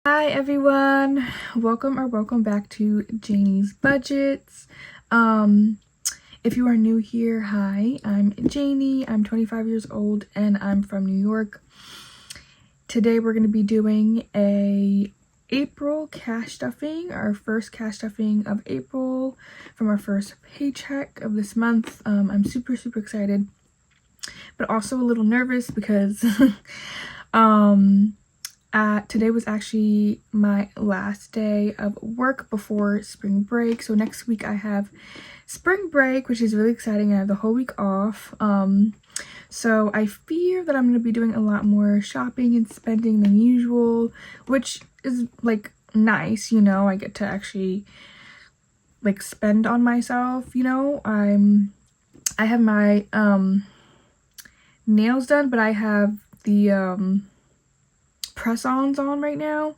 Hi everyone, welcome back to Janie's Budgets. If you are new here, hi, I'm Janie. I'm 25 years old and I'm from New York. Today we're going to be doing a April cash stuffing, our first cash stuffing of April from our first paycheck of this month. I'm super excited, but also a little nervous because today was actually my last day of work before spring break. So next week I have spring break, which is really exciting. I have the whole week off. So I fear that I'm going to be doing a lot more shopping and spending than usual, which is like nice, you know. I get to actually like spend on myself, you know. I have my nails done, but I have the press-ons on right now.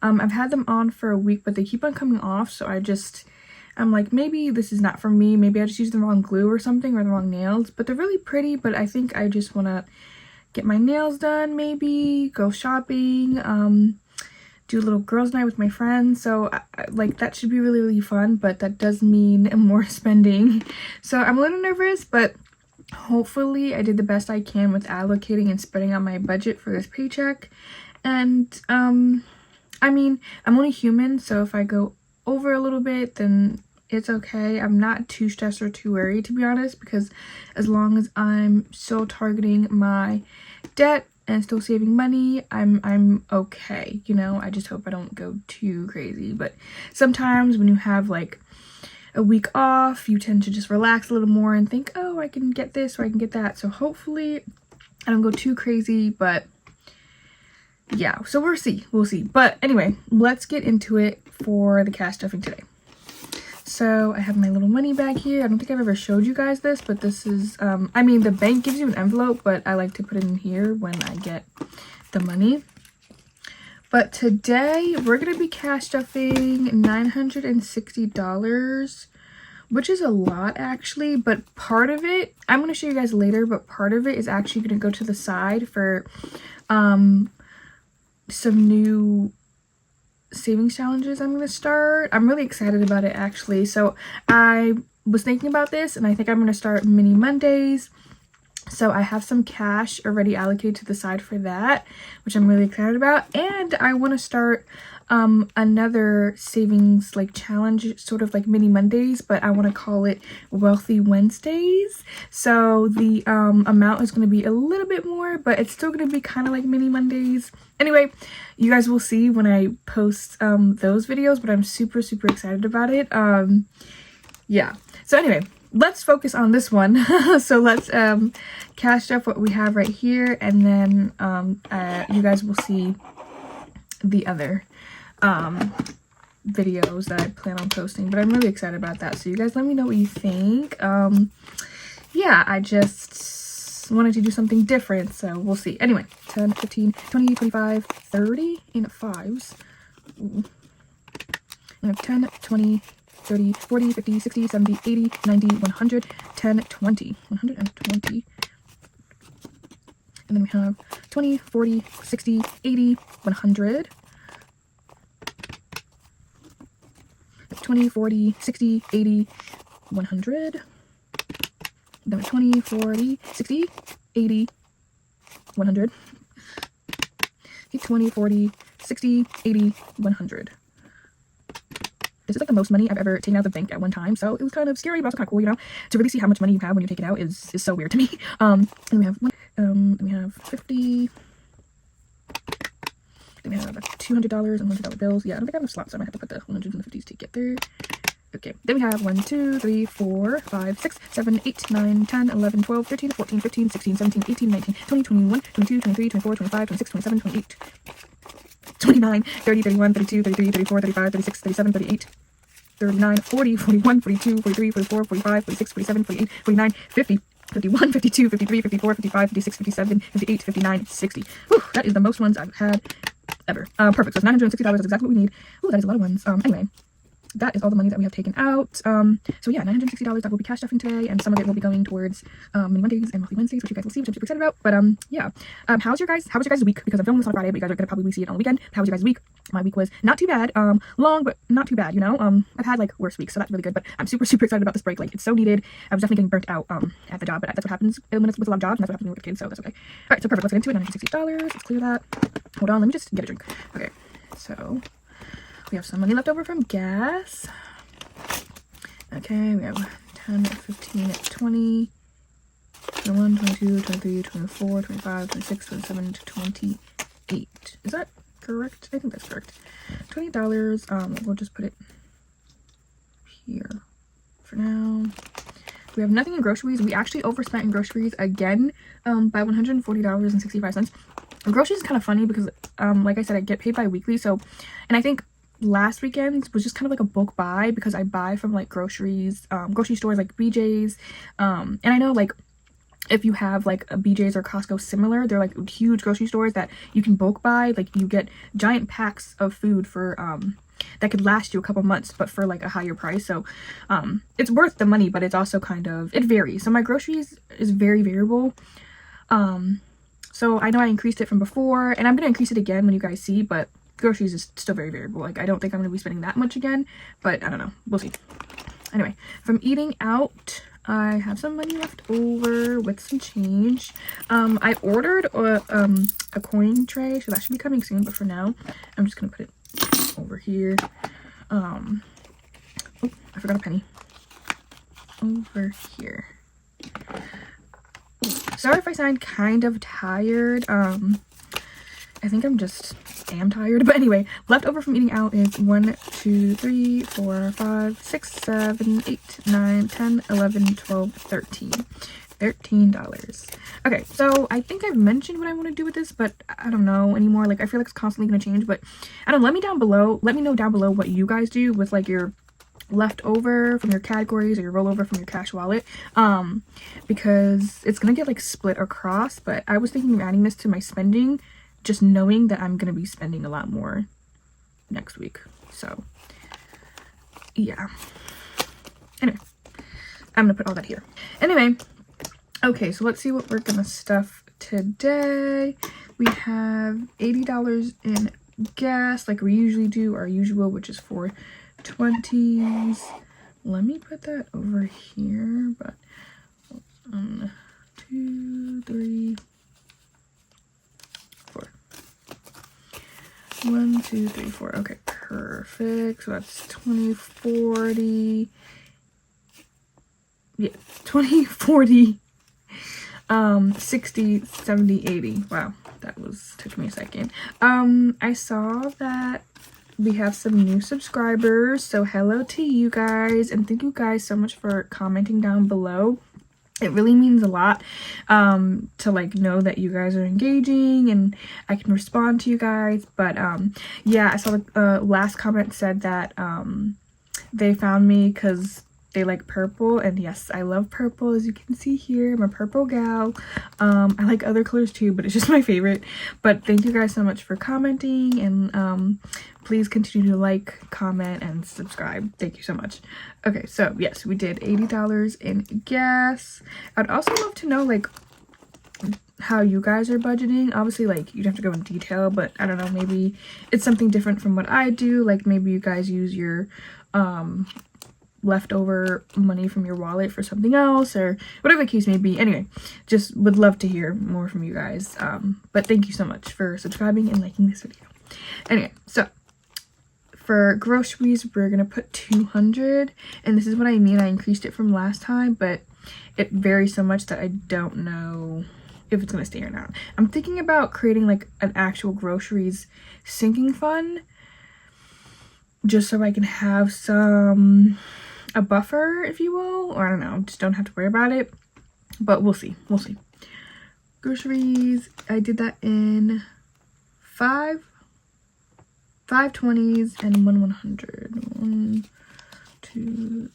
I've had them on for a week, but they keep on coming off, so I'm like, maybe this is not for me. Maybe I just used the wrong glue or something, or the wrong nails. But they're really pretty, but I think I just want to get my nails done, maybe go shopping, do a little girls' night with my friends. So like that should be really fun, but that does mean more spending. So I'm a little nervous, but hopefully I did the best I can with allocating and spreading out my budget for this paycheck. And I mean, I'm only human, so if I go over a little bit, then it's okay. I'm not too stressed or too worried, to be honest, because as long as I'm still targeting my debt and still saving money, I'm okay, you know. I just hope I don't go too crazy. But sometimes when you have like a week off, you tend to just relax a little more and think, oh, I can get this or I can get that. So hopefully I don't go too crazy, but yeah, so we'll see. But anyway, let's get into it for the cash stuffing today. So I have my little money bag here. I don't think I've ever showed you guys this, but this is I mean, the bank gives you an envelope, but I like to put it in here when I get the money. But today we're gonna be cash stuffing $960, which is a lot actually, but part of it, I'm gonna show you guys later, but part of it is actually gonna go to the side for some new savings challenges I'm going to start. I'm really excited about it actually. So I was thinking about this and I think I'm going to start mini Mondays. So I have some cash already allocated to the side for that, which I'm really excited about. And I want to start another savings like challenge, sort of like mini Mondays, but I want to call it Wealthy Wednesdays. So the amount is going to be a little bit more, but it's still going to be kind of like mini Mondays. Anyway, you guys will see when I post those videos, but I'm super excited about it. Yeah, so anyway, let's focus on this one. So let's cash stuff what we have right here, and then you guys will see the other videos that I plan on posting. But I'm really excited about that, so you guys let me know what you think. Yeah, I just wanted to do something different, so we'll see. Anyway, 10, 15, 20, 25, 30 in fives. Ooh. I have 10, 20, 30, 40, 50, 60, 70, 80, 90, 100, 10, 20, 120. And then we have 20, 40, 60, 80, 100. 20, 40, 60, 80, 100. Then 20, 40, 60, 80, 100. 20, 40, 60, 80, 100. This is like the most money I've ever taken out of the bank at one time, so it was kind of scary, but also kind of cool, you know, to really see how much money you have when you take it out is so weird to me. And we have we have 50. Then we have $200 and $100 bills. Yeah, I don't think I have enough slots, so I might have to put the 100s and the 50s to get there. Okay, then we have 1, 2, 3, 4, 5, 6, 7, 8, 9, 10, 11, 12, 13, 14, 15, 16, 17, 18, 19, 20, 21, 22, 23, 24, 25, 26, 27, 28, 29, 30, 31, 32, 33, 34, 35, 36, 37, 38, 39, 40, 41, 42, 43, 44, 45, 46, 47, 48, 49, 50, 51, 52, 53, 54, 55, 56, 57, 58, 59, 60. Whew, that is the most ones I've had ever. Perfect. So it's $960. That's exactly what we need. Ooh, that is a lot of ones. Anyway, that is all the money that we have taken out. So yeah, $960 that will be cash stuffing today, and some of it will be going towards mini Mondays and monthly Wednesdays, which you guys will see, which I'm super excited about. But yeah, how was your guys' week? Because I'm filming this on Friday, but you guys are gonna probably see it on the weekend. How was your guys' week? My week was not too bad, long but not too bad, you know. I've had like worse weeks, so that's really good. But I'm super excited about this break. Like, it's so needed. I was definitely getting burnt out at the job, but that's what happens when it's with a lot of jobs, and that's what happens with kids, so that's okay. All right, so perfect. Let's get into it. $960. Let's clear that. Hold on, let me just get a drink. Okay, so we have some money left over from gas. Okay, we have 10, 15, 20, 21, 22, 23, 24, 25, 26, 27, 28. Is that correct? I think that's correct. $20. We'll just put it here for now. We have nothing in groceries. We actually overspent in groceries again by $140.65. Groceries is kind of funny because like I said, I get paid bi-weekly, so, and I think last weekend was just kind of like a bulk buy because I buy from like grocery stores like BJ's, and I know like if you have like a BJ's or Costco similar, they're like huge grocery stores that you can bulk buy. Like, you get giant packs of food for that could last you a couple months, but for like a higher price. So it's worth the money, but it's also kind of, it varies. So my groceries is very variable. So I know I increased it from before, and I'm gonna increase it again when you guys see, but groceries is still very variable. Like, I don't think I'm gonna be spending that much again, but I don't know, we'll see. Anyway, from eating out, I have some money left over with some change. I ordered a coin tray, so that should be coming soon, but for now I'm just gonna put it over here. Oh, I forgot a penny. Over here. Sorry if I sound kind of tired. I think I'm just am tired, but anyway, left over from eating out is 1, 2, 3, 4, 5, 6, 7, 8, 9, 10, 11, 12, 13. $13. Okay, so I think I've mentioned what I want to do with this, but I don't know anymore. Like, I feel like it's constantly going to change, but I don't know. Let me know down below what you guys do with like your leftover from your categories or your rollover from your cash wallet, because it's gonna get like split across. But I was thinking of adding this to my spending, just knowing that I'm gonna be spending a lot more next week. So yeah, anyway, I'm gonna put all that here. Anyway, okay, so let's see what we're gonna stuff today. We have $80 in gas like we usually do, our usual, which is for 20s. Let me put that over here, but 1, 2, 3, 4. 1, 2, 3, 4. Okay, perfect. So that's 20, 40. Yeah, 20, 40, 60, 70, 80. Wow, that took me a second. I saw that we have some new subscribers, so hello to you guys, and thank you guys so much for commenting down below. It really means a lot to like know that you guys are engaging and I can respond to you guys. But yeah, I saw the last comment said that they found me because they like purple, and yes, I love purple, as you can see here. I'm a purple gal. I like other colors too, but it's just my favorite. But thank you guys so much for commenting, and please continue to like, comment, and subscribe. Thank you so much. Okay, so yes, we did $80 in gas. I'd also love to know like how you guys are budgeting. Obviously, like, you'd have to go in detail, but I don't know, maybe it's something different from what I do. Like, maybe you guys use your leftover money from your wallet for something else, or whatever the case may be. Anyway, just would love to hear more from you guys. But thank you so much for subscribing and liking this video. Anyway, so for groceries, we're gonna put 200, and this is what I mean. I increased it from last time, but it varies so much that I don't know if it's gonna stay or not. I'm thinking about creating like an actual groceries sinking fund, just so I can have a buffer, if you will, or I don't know, just don't have to worry about it, but we'll see. Groceries, I did that in 5 20s and 1 100. 1, 2,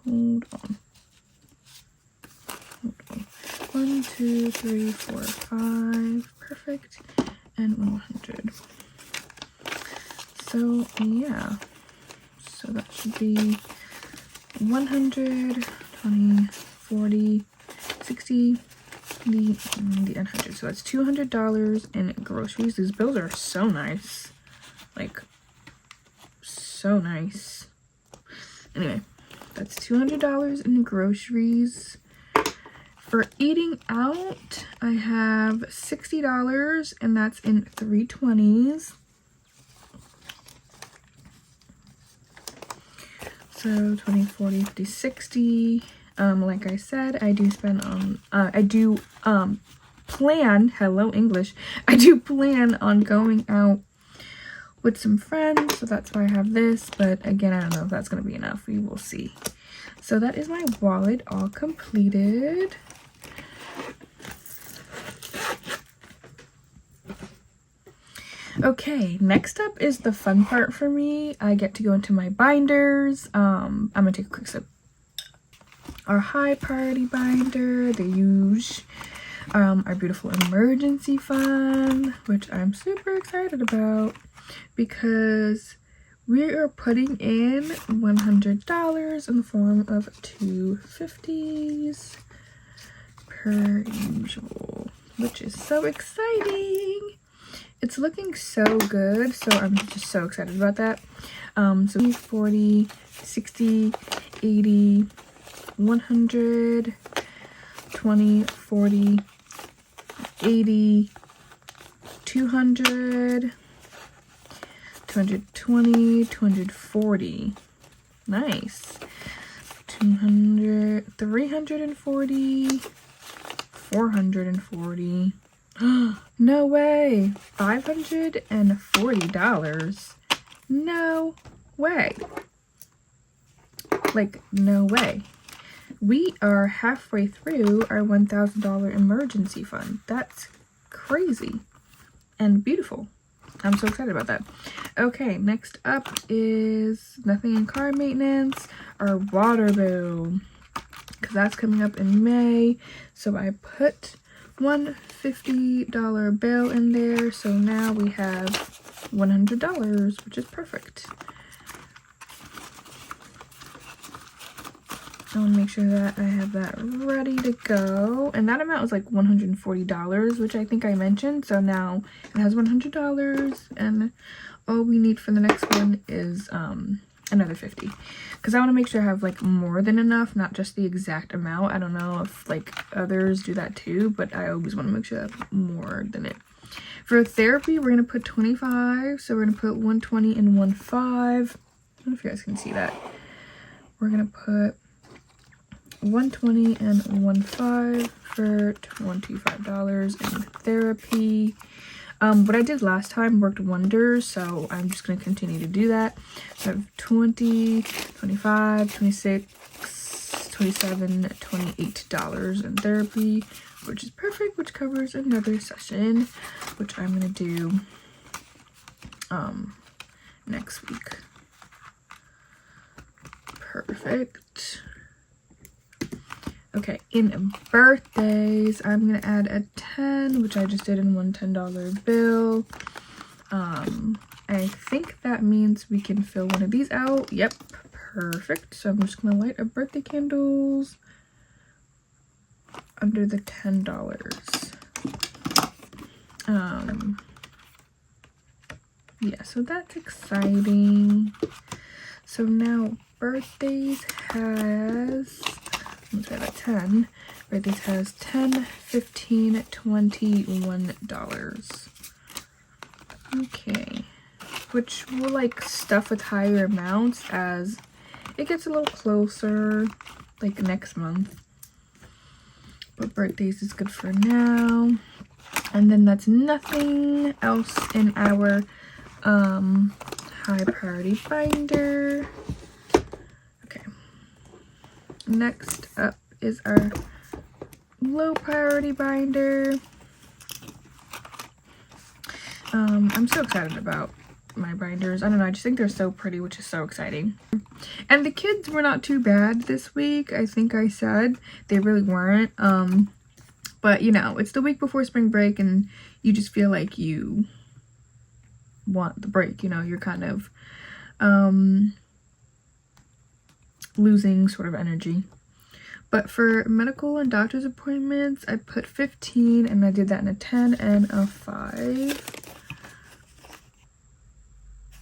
hold on. 1, 2, 3, 4, 5, perfect, and 100. So yeah, so that should be 100, 20, 40, 60, 80, 90, and 100. So that's $200 in groceries. These bills are so nice. Like, so nice. Anyway, that's $200 in groceries. For eating out, I have $60, and that's in 320s. So 20, 40, 50, 60. Like I said, I do spend on, plan, hello English, I do plan on going out with some friends, so that's why I have this, but again, I don't know if that's going to be enough. We will see. So that is my wallet all completed. Okay, next up is the fun part for me. I get to go into my binders. I'm gonna take a quick sip. Our high priority binder, the huge, our beautiful emergency fund, which I'm super excited about because we are putting in $100 in the form of $250s per usual, which is so exciting. It's looking so good, so I'm just so excited about that. So 40, 60, 80, 100, 20, 40, 80, 200, 220, 240. Nice. 200, 340, 440. No way. $540. No way. Like, no way. We are halfway through our $1,000 emergency fund. That's crazy and beautiful. I'm so excited about that. Okay, next up is nothing in car maintenance, our water bill, because that's coming up in May. So I put one $50 bill in there, so now we have $100, which is perfect. I want to make sure that I have that ready to go, and that amount was like $140, which I think I mentioned, so now it has $100, and all we need for the next one is another $50, because I want to make sure I have like more than enough, not just the exact amount. I don't know if like others do that too, but I always want to make sure I have more than it. For therapy, we're going to put 25, so we're going to put 120 and 15. I don't know if you guys can see that. We're going to put 120 and 15 for $25 in therapy. What I did last time worked wonders, so I'm just going to continue to do that. So I have 20, 25, 26, 27, $28 in therapy, which is perfect, which covers another session, which I'm going to do next week. Perfect. Okay, in birthdays, I'm going to add a 10, which I just did in one $10 bill. I think that means we can fill one of these out. Yep, perfect. So I'm just going to light up birthday candles under the $10. Yeah, so that's exciting. So now birthdays has... let's try that 10. Birthdays has $10, $15, $21. Okay. Which will like stuff with higher amounts as it gets a little closer, like next month. But birthdays is good for now. And then that's nothing else in our high priority binder. Next up is our low priority binder. I'm so excited about my binders. I don't know, I just think they're so pretty, which is so exciting. And the kids were not too bad this week. I think I said they really weren't. But you know, it's the week before spring break and you just feel like you want the break, you know, you're kind of losing sort of energy. But for medical and doctor's appointments, I put 15, and I did that in a 10 and a 5.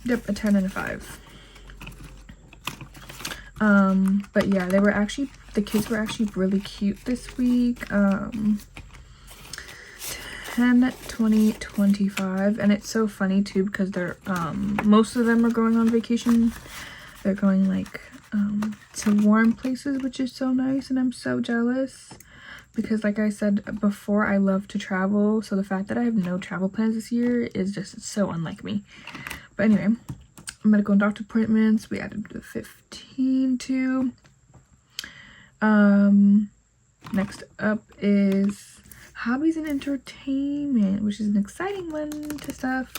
Yep, a 10 and a 5. But yeah, the kids were actually really cute this week. 10, 20, 25, and it's so funny too because they're most of them are going on vacation. They're going like to warm places, which is so nice, and I'm so jealous because, like I said before, I love to travel, so the fact that I have no travel plans this year is just so unlike me. But anyway, medical and doctor appointments, we added the 15 to. Next up is hobbies and entertainment, which is an exciting one to stuff,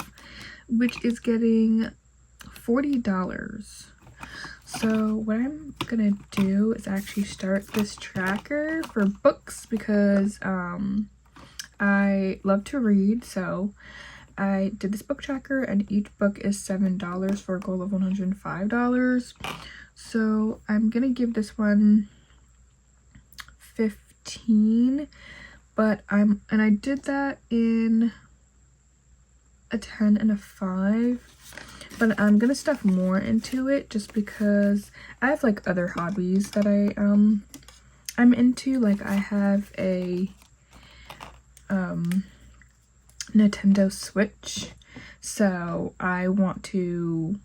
which is getting $40. So what I'm gonna do is actually start this tracker for books because I love to read, so I did this book tracker, and each book is $7 for a goal of $105. So I'm gonna give this one 15, but I did that in a 10 and a 5. But I'm gonna stuff more into it just because I have like other hobbies that I'm into. Like I have a Nintendo Switch, so I want to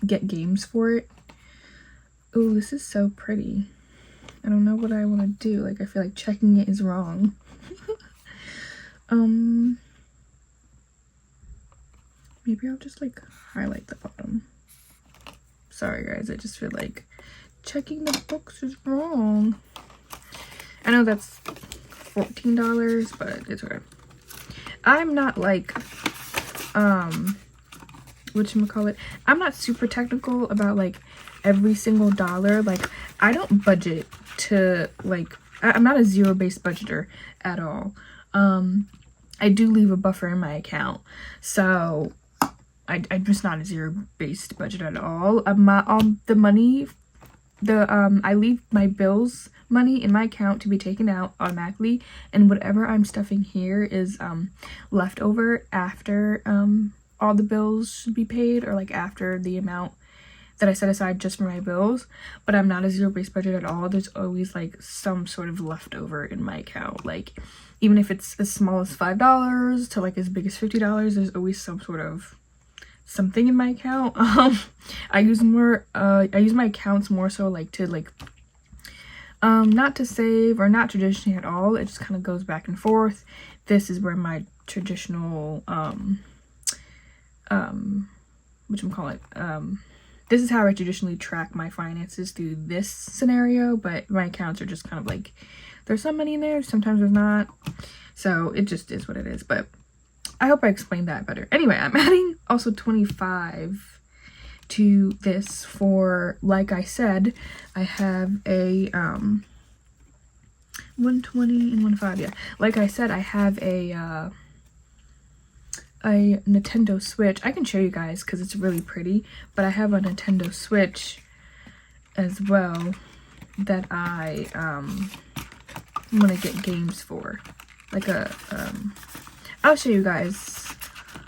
get games for it. Oh, this is so pretty. I don't know what I want to do. Like I feel like checking it is wrong. Maybe I'll just like highlight the bottom. Sorry guys, I just feel like checking the books is wrong. I know that's $14, but it's okay. I'm not like whatchamacallit, I'm not super technical about like every single dollar. Like I don't budget to like, I'm not a zero-based budgeter at all. I do leave a buffer in my account, so I'm just not a zero-based budget at all. The money, I leave my bills money in my account to be taken out automatically, and whatever I'm stuffing here is leftover after all the bills should be paid, or like after the amount that I set aside just for my bills. But I'm not a zero-based budget at all. There's always like some sort of leftover in my account. Like even if it's as small as $5 to like as big as $50, there's always some sort of something in my account. I use my accounts more so like to like not to save or not traditionally at all. It just kind of goes back and forth. This is where my traditional this is how I traditionally track my finances through this scenario, but my accounts are just kind of like, there's some money in there, sometimes there's not, so it just is what it is. But I hope I explained that better. Anyway, I'm adding also 25 to this for, like I said, I have a 120 and 15. Yeah, like I said, I have a Nintendo Switch. I can show you guys because it's really pretty, but I have a Nintendo Switch as well that I want to get games for, like a I'll show you guys,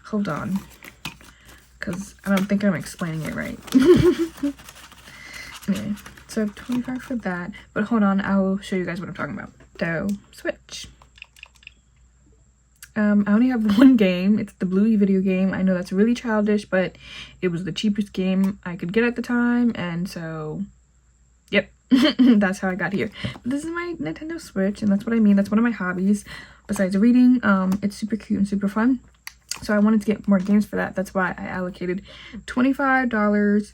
hold on, because I don't think I'm explaining it right. Anyway, so I have 25 for that, but hold on, I will show you guys what I'm talking about. So, Switch. I only have one game. It's the Bluey video game. I know that's really childish, but it was the cheapest game I could get at the time, and so, yep, that's how I got here. But this is my Nintendo Switch, and that's what I mean. That's one of my hobbies, besides reading. It's super cute and super fun, so I wanted to get more games for that. That's why I allocated $25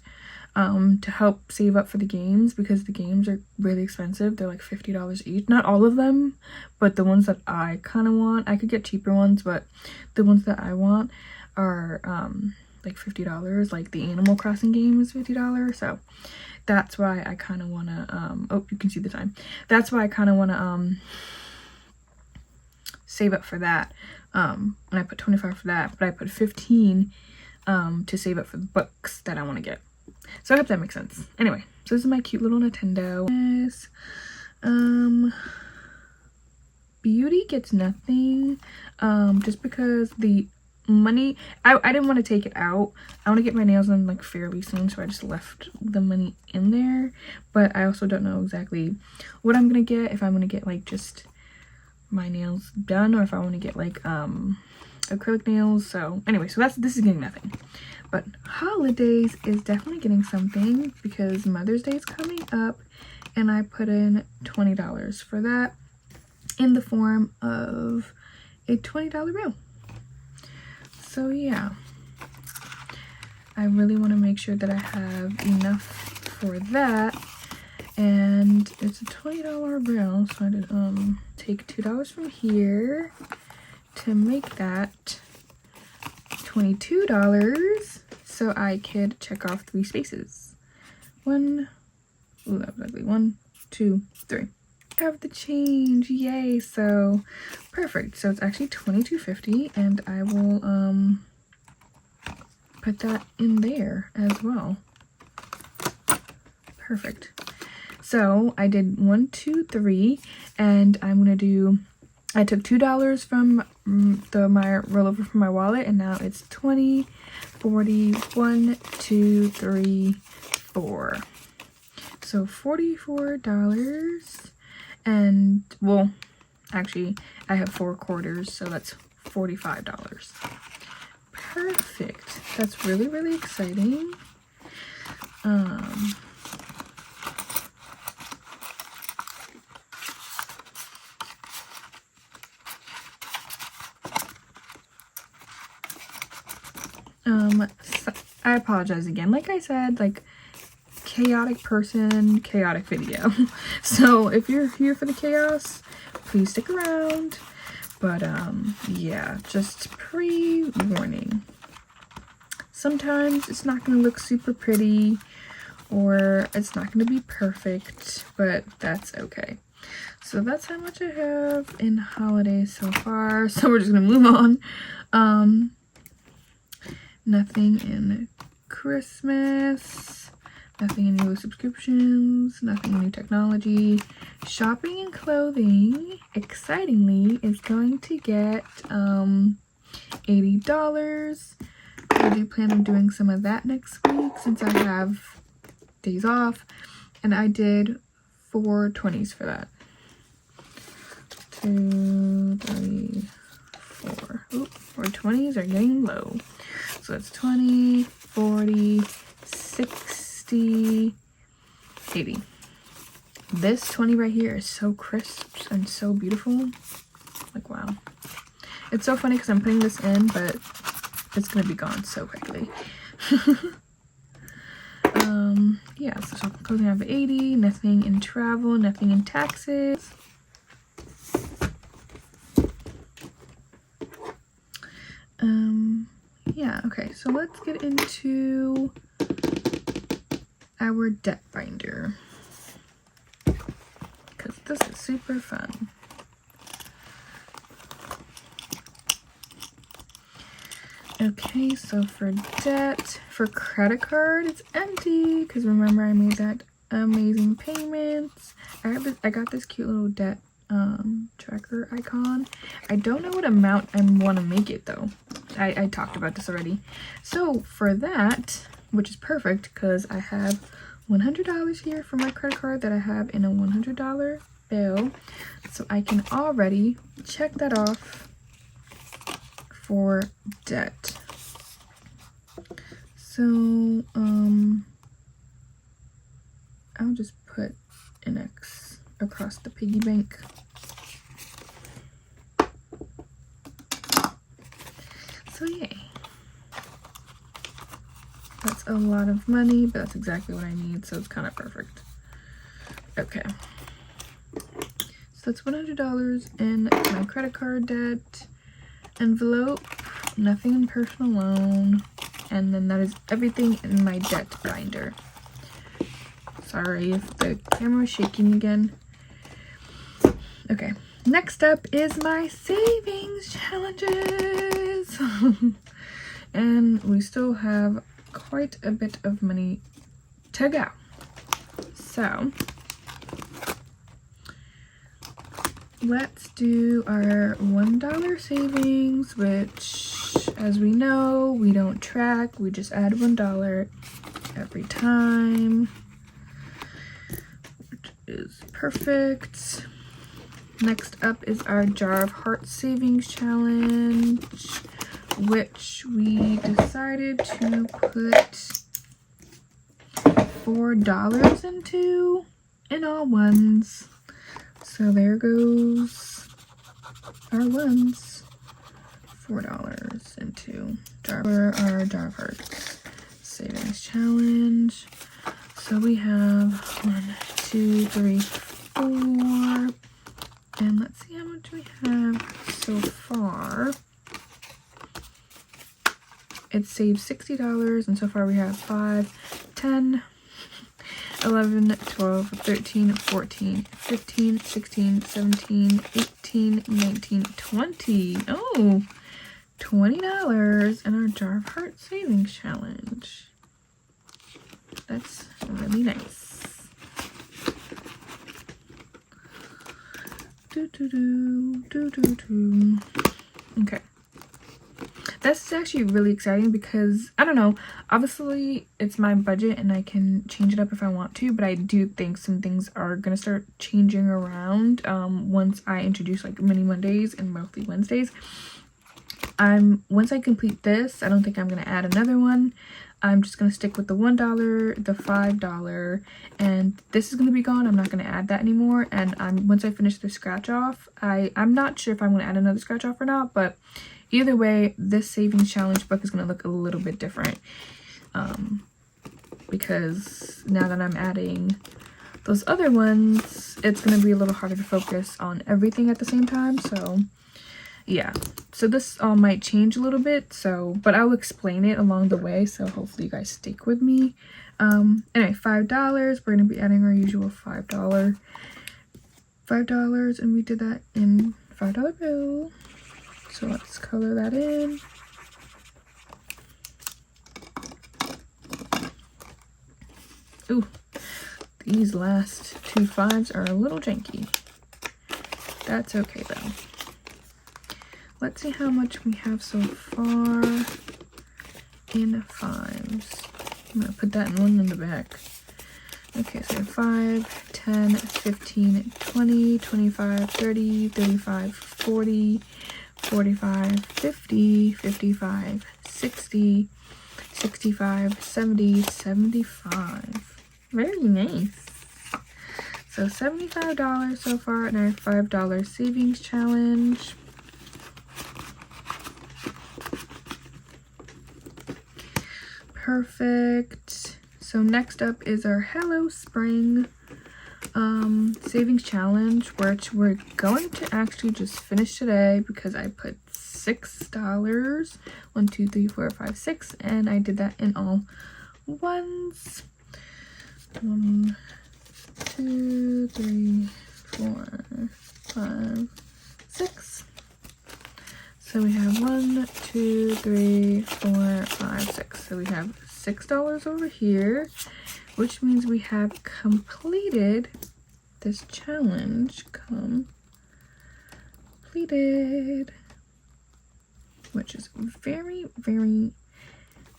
to help save up for the games, because the games are really expensive. They're like $50 each. Not all of them, but the ones that I kind of want. I could get cheaper ones, but the ones that I want are like $50. Like the Animal Crossing game is $50, so that's why I kind of want to oh, you can see the time. That's why I kind of want to save up for that. And I put 25 for that, but I put 15 to save up for the books that I want to get. So I hope that makes sense. Anyway, so this is my cute little Nintendo. Yes. Beauty gets nothing, just because the money, I didn't want to take it out. I want to get my nails done like fairly soon, so I just left the money in there. But I also don't know exactly what I'm gonna get, if I'm gonna get like just my nails done, or if I want to get like acrylic nails. So anyway, so this is getting nothing. But holidays is definitely getting something, because Mother's Day is coming up, and I put in $20 for that in the form of a $20 bill. So yeah, I really want to make sure that I have enough for that. And it's a $20 bill, so I did take $2 from here to make that $22, so I could check off 3 spaces. That was ugly. 1, 2, 3. I have the change, yay! So perfect. So it's actually $22.50, and I will put that in there as well. Perfect. So I did 1, 2, 3, and I'm gonna do, I took $2 from my rollover from my wallet, and now it's 20, 40, 1, 2, 3, 4. So $44, and well, actually I have 4 quarters, so that's $45. Perfect. That's really, really exciting. So I apologize again. Like I said, like, chaotic person, chaotic video. So if you're here for the chaos, please stick around. But yeah, just pre-warning. Sometimes it's not going to look super pretty, or it's not going to be perfect, but that's okay. So that's how much I have in holidays so far. So we're just going to move on. Nothing in Christmas, nothing in new subscriptions, nothing in new technology. Shopping and clothing, excitingly, is going to get $80. I do plan on doing some of that next week, since I have days off, and I did 4 20s for that. 2, 3, 4. Oop, 4 20s are getting low. So that's 20, 40, 60, 80. This 20 right here is so crisp and so beautiful. Like, wow. It's so funny because I'm putting this in, but it's going to be gone so quickly. Yeah, so clothing I have 80, nothing in travel, nothing in taxes. Yeah, okay, so let's get into our debt binder, because this is super fun. Okay, so for debt, for credit card, it's empty, because remember I made that amazing payments. I got this cute little debt tracker icon. I don't know what amount I want to make it though. I talked about this already. So for that, which is perfect because I have $100 here for my credit card that I have in a $100 bill, so I can already check that off for debt. So I'll just put an X across the piggy bank. So yay. That's a lot of money, but that's exactly what I need, so it's kind of perfect. Okay. So that's $100 in my credit card debt. Envelope, nothing in personal loan, and then that is everything in my debt binder. Sorry if the camera is shaking again. Okay, Next up is my savings challenges. And we still have quite a bit of money to go. So let's do our $1 savings, which, as we know, we don't track. We just add $1 every time, which is perfect. Next up is our Jar of Hearts savings challenge, which we decided to put $4 into in all ones. So there goes our ones. $4 into our Jar of Hearts savings challenge. So we have 1, 2, 3, 4. And let's see how much we have so far. It saved $60, and so far we have 5, 10, 11, 12, 13, 14, 15, 16, 17, 18, 19, 20. Oh, $20 in our Jar of Hearts savings challenge. That's really nice. Okay. That's actually really exciting because, I don't know, obviously it's my budget and I can change it up if I want to, but I do think some things are going to start changing around once I introduce like mini Mondays and monthly Wednesdays. Once I complete this, I don't think I'm going to add another one. I'm just going to stick with the $1, the $5, and this is going to be gone. I'm not going to add that anymore. And once I finish the scratch off, I'm not sure if I'm going to add another scratch off or not, but either way, this savings challenge book is going to look a little bit different because now that I'm adding those other ones, it's going to be a little harder to focus on everything at the same time. So yeah, so this all might change a little bit, but I'll explain it along the way, so hopefully you guys stick with me. Anyway, $5, we're going to be adding our usual $5, and we did that in $5 bill. So let's color that in. Ooh, these last two 5s are a little janky. That's okay though. Let's see how much we have so far in 5s. I'm going to put that one in the back. Okay, so 5, 10, 15, 20, 25, 30, 35, 40, 45, 50, 55, 60, 65, 70, 75. Very nice. So $75 so far in our $5 savings challenge. Perfect. So next up is our Hello Spring savings challenge, which we're going to actually just finish today because I put $6. 1, 2, 3, 4, 5, 6, and I did that in all ones. 1, 2, 3, 4, 5, 6. So we have 1, 2, 3, 4, 5, 6. So we have $6 over here, which means we have completed this challenge. Completed. Which is very, very,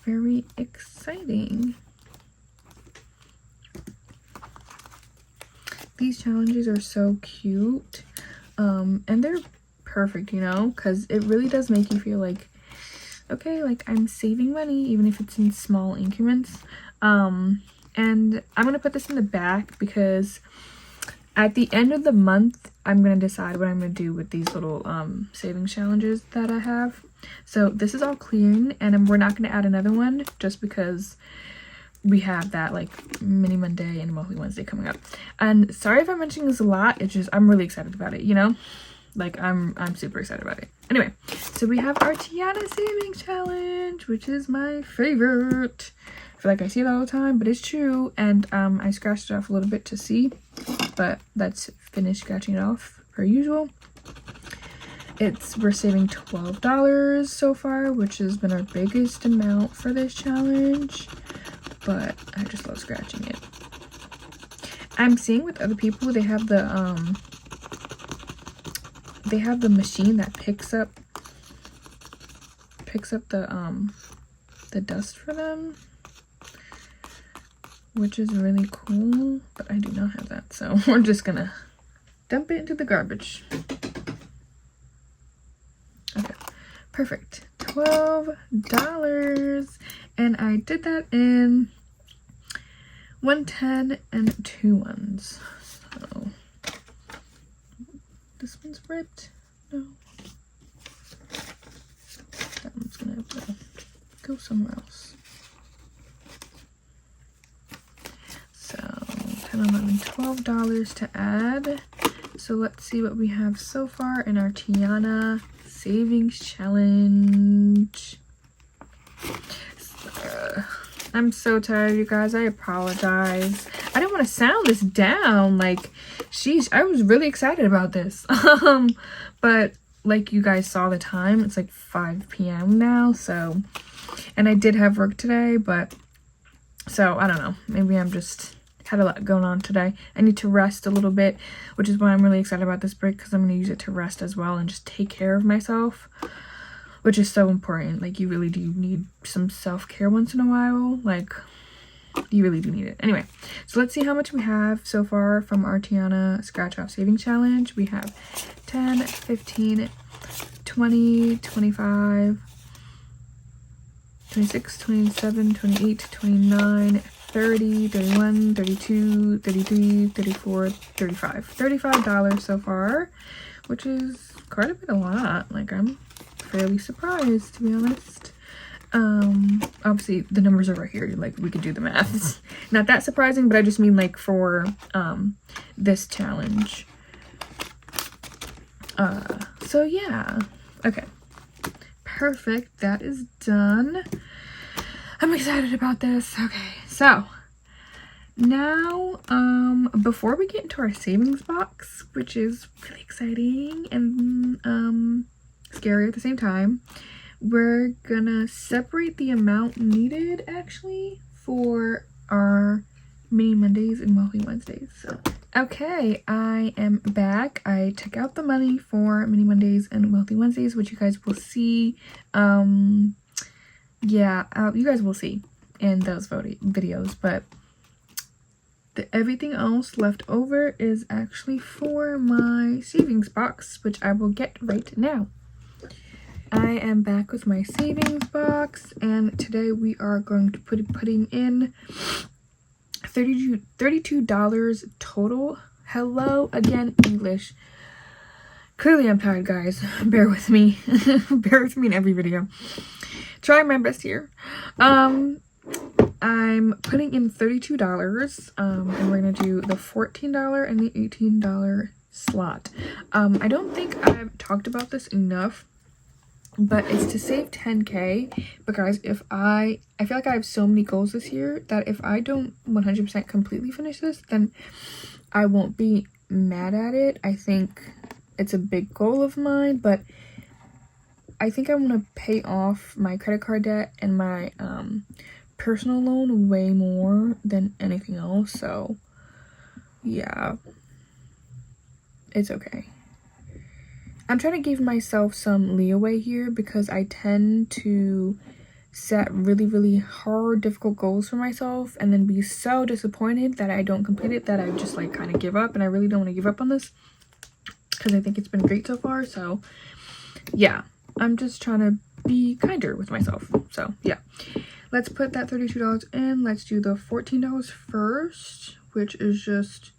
very exciting. These challenges are so cute. And they're perfect, you know, because it really does make you feel like, okay, like I'm saving money, even if it's in small increments. And I'm gonna put this in the back because at the end of the month I'm gonna decide what I'm gonna do with these little savings challenges that I have. So this is all clean, and we're not gonna add another one just because we have that like mini Monday and monthly Wednesday coming up. And sorry if I'm mentioning this a lot, it's just I'm really excited about it, you know, like I'm super excited about it. Anyway, so we have our Tiana savings challenge, which is my favorite. I feel like I see it all the time, but it's true. And I scratched it off a little bit to see, but let's finish scratching it off per usual. We're saving $12 so far, which has been our biggest amount for this challenge, but I just love scratching it. I'm seeing with other people, they have the machine that picks up the dust for them, which is really cool, but I do not have that, so we're just gonna dump it into the garbage. Okay, perfect. $12, and I did that in 1 10 and 2 ones. So this one's ripped. No, that one's gonna have to go somewhere else. So $10, $11, $12 to add. So let's see what we have so far in our Tiana savings challenge. I'm so tired, you guys. I apologize. I didn't want to sound this down. Like, sheesh, I was really excited about this. But like you guys saw the time, it's like 5 p.m. now. So, and I did have work today, but so I don't know. Maybe I'm just had a lot going on today. I need to rest a little bit, which is why I'm really excited about this break, because I'm going to use it to rest as well and just take care of myself, which is so important. Like, you really do need some self-care once in a while. Like, you really do need it. Anyway, so let's see how much we have so far from our Tiana Scratch Off Savings Challenge. We have 10, 15, 20, 25, 26, 27, 28, 29, 30, 31, 32, 33, 34, 35. $35 so far, which is quite a bit a lot. Like, I'm fairly surprised, to be honest. Obviously the numbers are right here, like we could do the math. It's not that surprising, but I just mean like for this challenge. So yeah, okay, perfect. That is done. I'm excited about this. Okay, so now before we get into our savings box, which is really exciting and scary at the same time, we're gonna separate the amount needed actually for our mini Mondays and wealthy Wednesdays. So okay, I am back. I took out the money for mini Mondays and wealthy Wednesdays, which you guys will see. Yeah, you guys will see in those videos, but everything else left over is actually for my savings box, which I will get right now. I am back with my savings box, and today we are going to putting in $32 total. Hello again, English. Clearly I'm tired, guys. Bear with me. Bear with me in every video. Trying my best here. I'm putting in $32, and we're gonna do the $14 and the $18 slot. I don't think I've talked about this enough, but it's to save 10K, because if I feel like I have so many goals this year that if I don't 100% completely finish this, then I won't be mad at it. I think it's a big goal of mine, but I think I want to pay off my credit card debt and my personal loan way more than anything else. So yeah, it's okay. I'm trying to give myself some leeway here, because I tend to set really, really hard, difficult goals for myself and then be so disappointed that I don't complete it that I just like kind of give up. And I really don't want to give up on this, because I think it's been great so far. So yeah, I'm just trying to be kinder with myself. So yeah, let's put that $32 in. Let's do the $14 first, which is just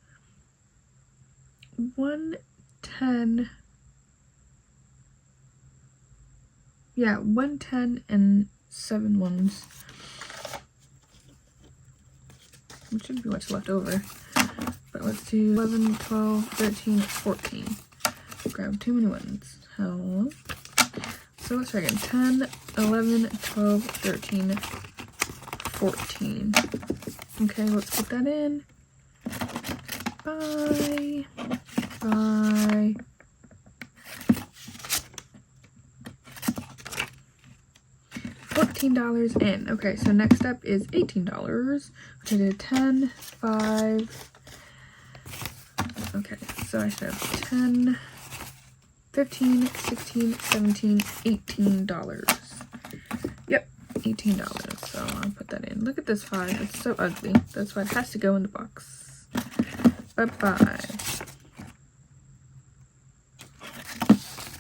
110. Yeah, 110 and 7 ones, which should be what's left over. But let's do 11, 12, 13, 14. Grab too many ones. Hello. So let's try again. 10, 11, 12, 13, 14. Okay, let's put that in. Bye. by $14 in. Okay, so next up is $18, which I did 10, 5. Okay, so I should have 10, 15, 16, 17, $18. Yep, $18. So I'll put that in. Look at this 5. It's so ugly. That's why it has to go in the box. Bye-bye.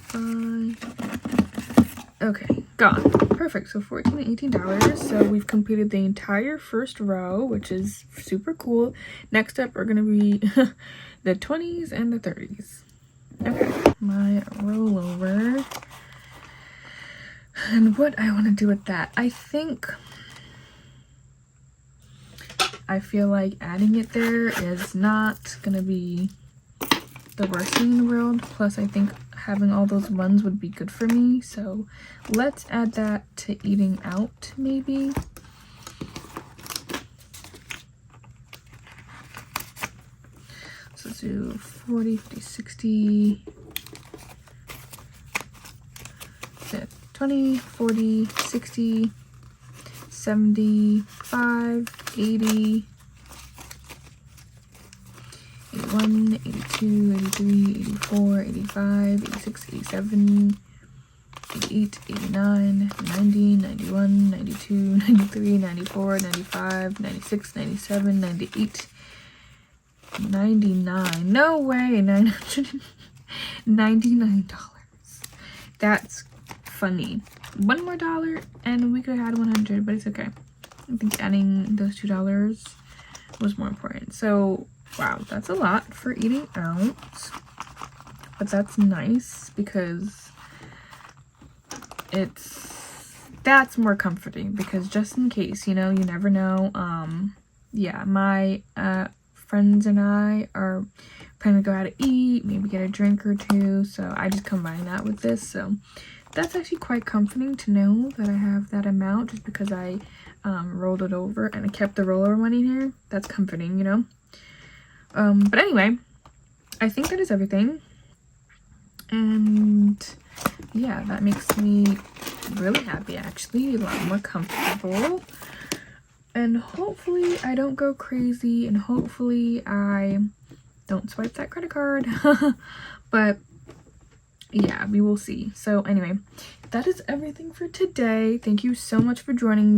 5. Okay, gone. Perfect. So $14 and $18. So we've completed the entire first row, which is super cool. Next up are going to be the 20s and the 30s. Okay, my rollover. And what I want to do with that, I feel like adding it there is not going to be the worst thing in the world. Plus, I think having all those ones would be good for me. So let's add that to eating out, maybe. So let's do 40, 50, 60, 20, 40, 60, 75, 80, 81, 82, 83, 84, 85, 86, 87, 88, 89, 90, 91, 92, 93, 94, 95, 96, 97, 98, 99. No way, $999. That's funny. One more dollar and we could add 100, but it's okay. I think adding those $2 was more important. So wow, that's a lot for eating out, but that's nice because that's more comforting, because just in case, you know, you never know. Yeah, my friends and I are planning to go out to eat, maybe get a drink or two, so I just combine that with this. So that's actually quite comforting to know that I have that amount, just because I rolled it over and I kept the rollover money in here. That's comforting, you know. But anyway, I think that is everything, and yeah, that makes me really happy, actually, a lot more comfortable, and hopefully I don't go crazy, and hopefully I don't swipe that credit card. But yeah, we will see. So anyway, that is everything for today. Thank you so much for joining me.